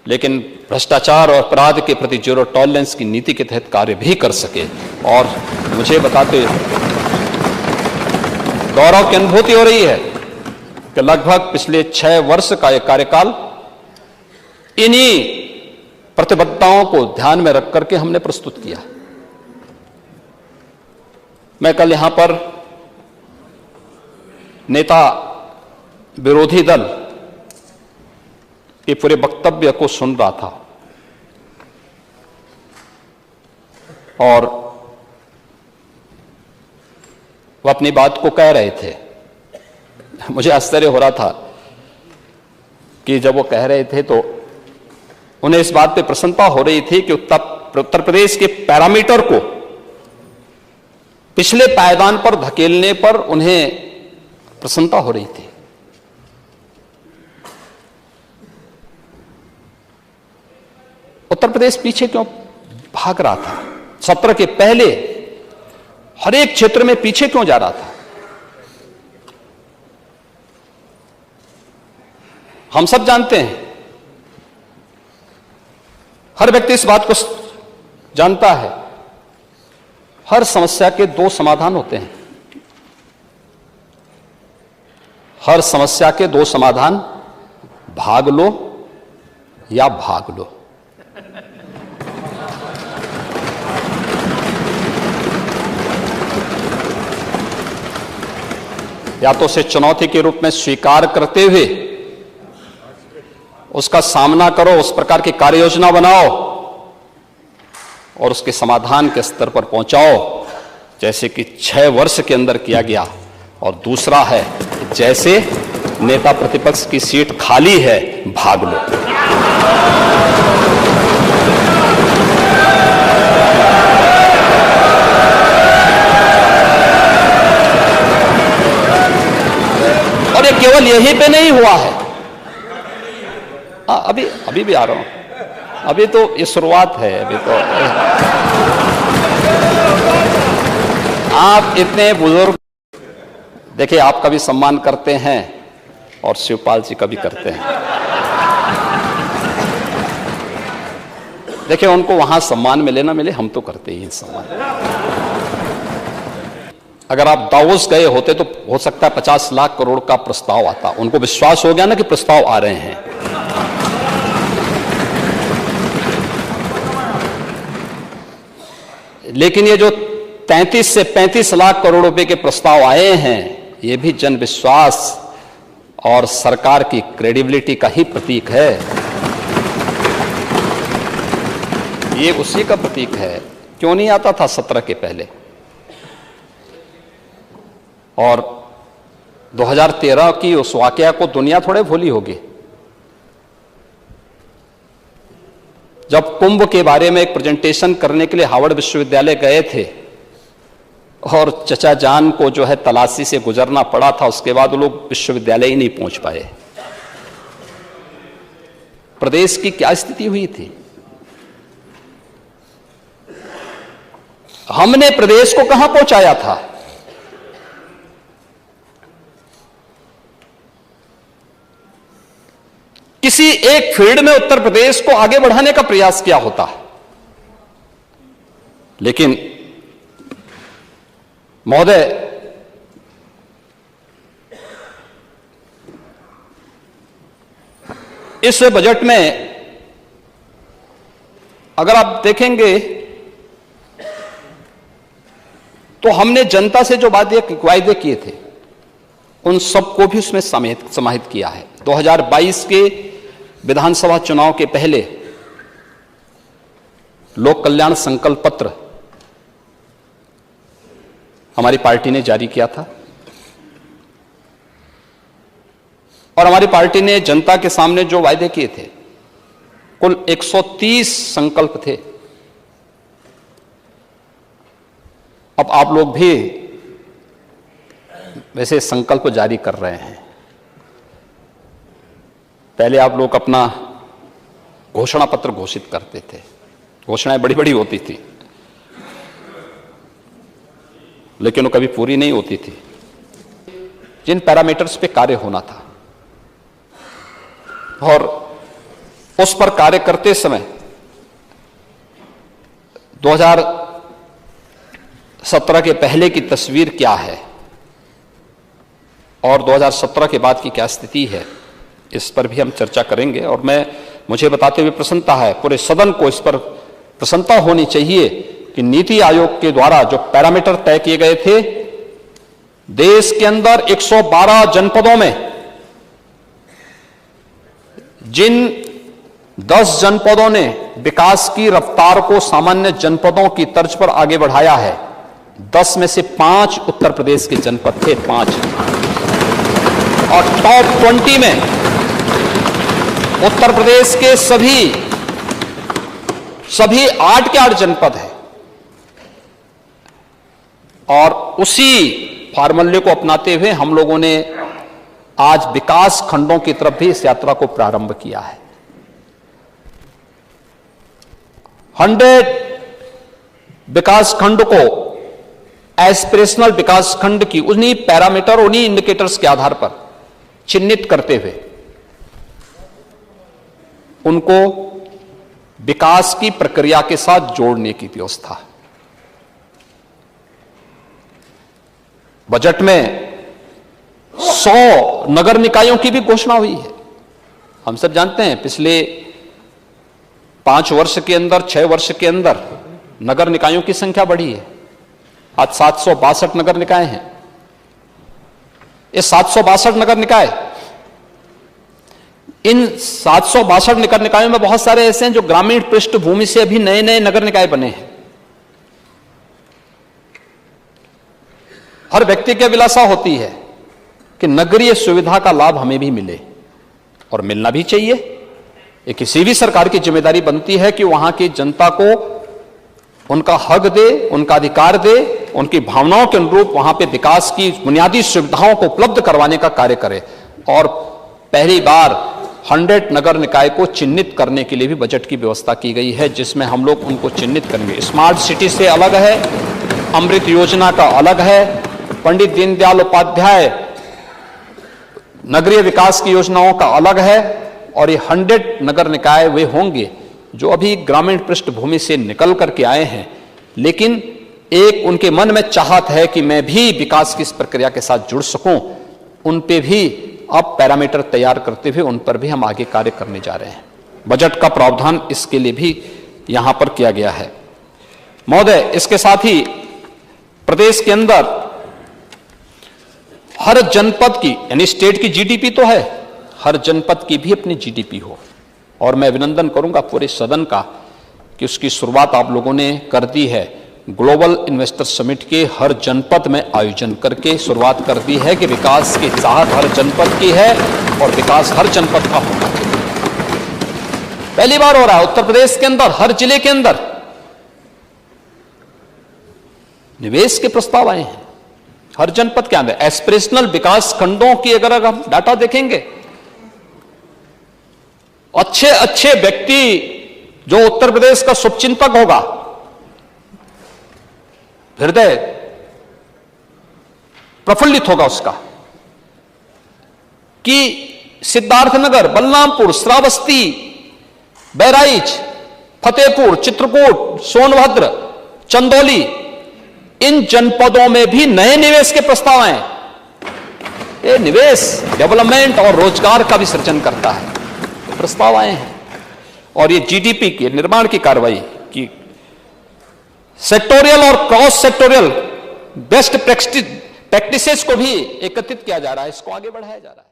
लेकिन भ्रष्टाचार और अपराध के प्रति जीरो टॉलरेंस की नीति के तहत कार्य भी कर सके। और मुझे बताते गौरव की अनुभूति हो रही है कि लगभग पिछले 6 वर्ष का यह कार्यकाल इन्हीं प्रतिबद्धताओं को ध्यान में रख करके हमने प्रस्तुत किया। मैं कल यहां पर नेता विरोधी दल के पूरे वक्तव्य को सुन रहा था और वह अपनी बात को कह रहे थे। मुझे आश्चर्य हो रहा था कि जब वो कह रहे थे तो उन्हें इस बात पे प्रसन्नता हो रही थी कि उत्तर प्रदेश के पैरामीटर को पिछले पायदान पर धकेलने पर उन्हें प्रसन्नता हो रही थी। उत्तर प्रदेश पीछे क्यों भाग रहा था? सत्र के पहले हर एक क्षेत्र में पीछे क्यों जा रहा था? हम सब जानते हैं, हर व्यक्ति इस बात को जानता है, हर समस्या के 2 समाधान होते हैं। हर समस्या के 2 समाधान, भाग लो या भाग लो। या तो उसे चुनौती के रूप में स्वीकार करते हुए उसका सामना करो, उस प्रकार की कार्य योजना बनाओ और उसके समाधान के स्तर पर पहुंचाओ, जैसे कि 6 वर्ष के अंदर किया गया। और दूसरा है, जैसे नेता प्रतिपक्ष की सीट खाली है, भाग लो। और ये केवल यहीं पे नहीं हुआ है। अभी भी आ रहा हूं, अभी तो ये शुरुआत है। अभी तो आप इतने बुजुर्ग, देखिए आपका भी सम्मान करते हैं और शिवपाल जी का भी करते हैं। देखिए उनको वहां सम्मान मिले ना मिले, हम तो करते ही सम्मान। अगर आप दावोस गए होते तो हो सकता है 50 लाख करोड़ का प्रस्ताव आता। उनको विश्वास हो गया ना कि प्रस्ताव आ रहे हैं। लेकिन ये जो 33 से 35 लाख करोड़ रुपए के प्रस्ताव आए हैं, ये भी जन विश्वास और सरकार की क्रेडिबिलिटी का ही प्रतीक है। ये उसी का प्रतीक है। क्यों नहीं आता था 17 के पहले? और 2013 की उस वाकया को दुनिया थोड़े भूली होगी, जब कुंभ के बारे में एक प्रेजेंटेशन करने के लिए हार्वर्ड विश्वविद्यालय गए थे और चचा जान को जो है तलाशी से गुजरना पड़ा था। उसके बाद वो लोग विश्वविद्यालय ही नहीं पहुंच पाए। प्रदेश की क्या स्थिति हुई थी? हमने प्रदेश को कहां पहुंचाया था? किसी एक फील्ड में उत्तर प्रदेश को आगे बढ़ाने का प्रयास किया होता, लेकिन महोदय, इस बजट में अगर आप देखेंगे तो हमने जनता से जो वायदे किए थे उन सबको भी उसमें समाहित किया है। 2022 के विधानसभा चुनाव के पहले लोक कल्याण संकल्प पत्र हमारी पार्टी ने जारी किया था और हमारी पार्टी ने जनता के सामने जो वायदे किए थे, कुल 130 संकल्प थे। अब आप लोग भी वैसे संकल्प जारी कर रहे हैं। पहले आप लोग अपना घोषणा पत्र घोषित करते थे, घोषणाएं बड़ी बड़ी होती थी, लेकिन वो कभी पूरी नहीं होती थी। जिन पैरामीटर्स पे कार्य होना था और उस पर कार्य करते समय 2017 के पहले की तस्वीर क्या है और 2017 के बाद की क्या स्थिति है, इस पर भी हम चर्चा करेंगे। और मुझे बताते हुए प्रसन्नता है, पूरे सदन को इस पर प्रसन्नता होनी चाहिए कि नीति आयोग के द्वारा जो पैरामीटर तय किए गए थे, देश के अंदर 112 जनपदों में जिन 10 जनपदों ने विकास की रफ्तार को सामान्य जनपदों की तर्ज पर आगे बढ़ाया है, 10 में से 5 उत्तर प्रदेश के जनपद थे, 5। और टॉप 20 में उत्तर प्रदेश के सभी 8 के 8 जनपद है। और उसी फार्मूले को अपनाते हुए हम लोगों ने आज विकास खंडों की तरफ भी इस यात्रा को प्रारंभ किया है। 100 विकास खंड को एस्पिरेशनल विकास खंड की उन्हीं पैरामीटर, उन्हीं इंडिकेटर्स के आधार पर चिन्हित करते हुए उनको विकास की प्रक्रिया के साथ जोड़ने की व्यवस्था। बजट में 100 नगर निकायों की भी घोषणा हुई है। हम सब जानते हैं पिछले 5 वर्ष के अंदर, 6 वर्ष के अंदर नगर निकायों की संख्या बढ़ी है। आज 762 नगर निकाय हैं। ये 762 नगर निकाय, इन 762 नगर निकायों में बहुत सारे ऐसे हैं जो ग्रामीण पृष्ठभूमि से अभी नए नए नगर निकाय बने हैं। हर व्यक्ति की अभिलाषा होती है कि नगरीय सुविधा का लाभ हमें भी मिले, और मिलना भी चाहिए। ये किसी भी सरकार की जिम्मेदारी बनती है कि वहां की जनता को उनका हक दे, उनका अधिकार दे, उनकी भावनाओं के अनुरूप वहां पे विकास की बुनियादी सुविधाओं को उपलब्ध करवाने का कार्य करे। और पहली बार 100 नगर निकाय को चिन्हित करने के लिए भी बजट की व्यवस्था की गई है, जिसमें हम लोग उनको चिन्हित करेंगे। स्मार्ट सिटी से अलग है, अमृत योजना का अलग है, पंडित दीनदयाल उपाध्याय नगरीय विकास की योजनाओं का अलग है। और ये 100 नगर निकाय वे होंगे जो अभी ग्रामीण पृष्ठभूमि से निकल करके आए हैं, लेकिन एक उनके मन में चाहत है कि मैं भी विकास की इस प्रक्रिया के साथ जुड़ सकूं। उन पे भी अब पैरामीटर तैयार करते हुए उन पर भी हम आगे कार्य करने जा रहे हैं। बजट का प्रावधान इसके लिए भी यहां पर किया गया है। महोदय, इसके साथ ही प्रदेश के अंदर हर जनपद की, यानी स्टेट की जीडीपी तो है, हर जनपद की भी अपनी जीडीपी हो। और मैं अभिनंदन करूंगा पूरे सदन का कि उसकी शुरुआत आप लोगों ने कर दी है। ग्लोबल इन्वेस्टर समिट के हर जनपद में आयोजन करके शुरुआत कर दी है कि विकास की चाहत हर जनपद की है और विकास हर जनपद का होना चाहिए। पहली बार हो रहा है उत्तर प्रदेश के अंदर, हर जिले के अंदर निवेश के प्रस्ताव आए हैं, हर जनपद के अंदर। एस्पिरेशनल विकास खंडों की अगर हम डाटा देखेंगे, अच्छे अच्छे व्यक्ति जो उत्तर प्रदेश का शुभचिंतक होगा, हृदय प्रफुल्लित होगा उसका, कि सिद्धार्थनगर, बलरामपुर, श्रावस्ती, बहराइच, फतेहपुर, चित्रकूट, सोनभद्र, चंदौली, इन जनपदों में भी नए निवेश के प्रस्ताव आए। ये निवेश डेवलपमेंट और रोजगार का भी सृजन करता है, प्रस्ताव आए हैं। और ये जीडीपी के निर्माण की कार्रवाई की सेक्टोरियल और क्रॉस सेक्टोरियल बेस्ट प्रैक्टिसेस को भी एकत्रित किया जा रहा है, इसको आगे बढ़ाया जा रहा है।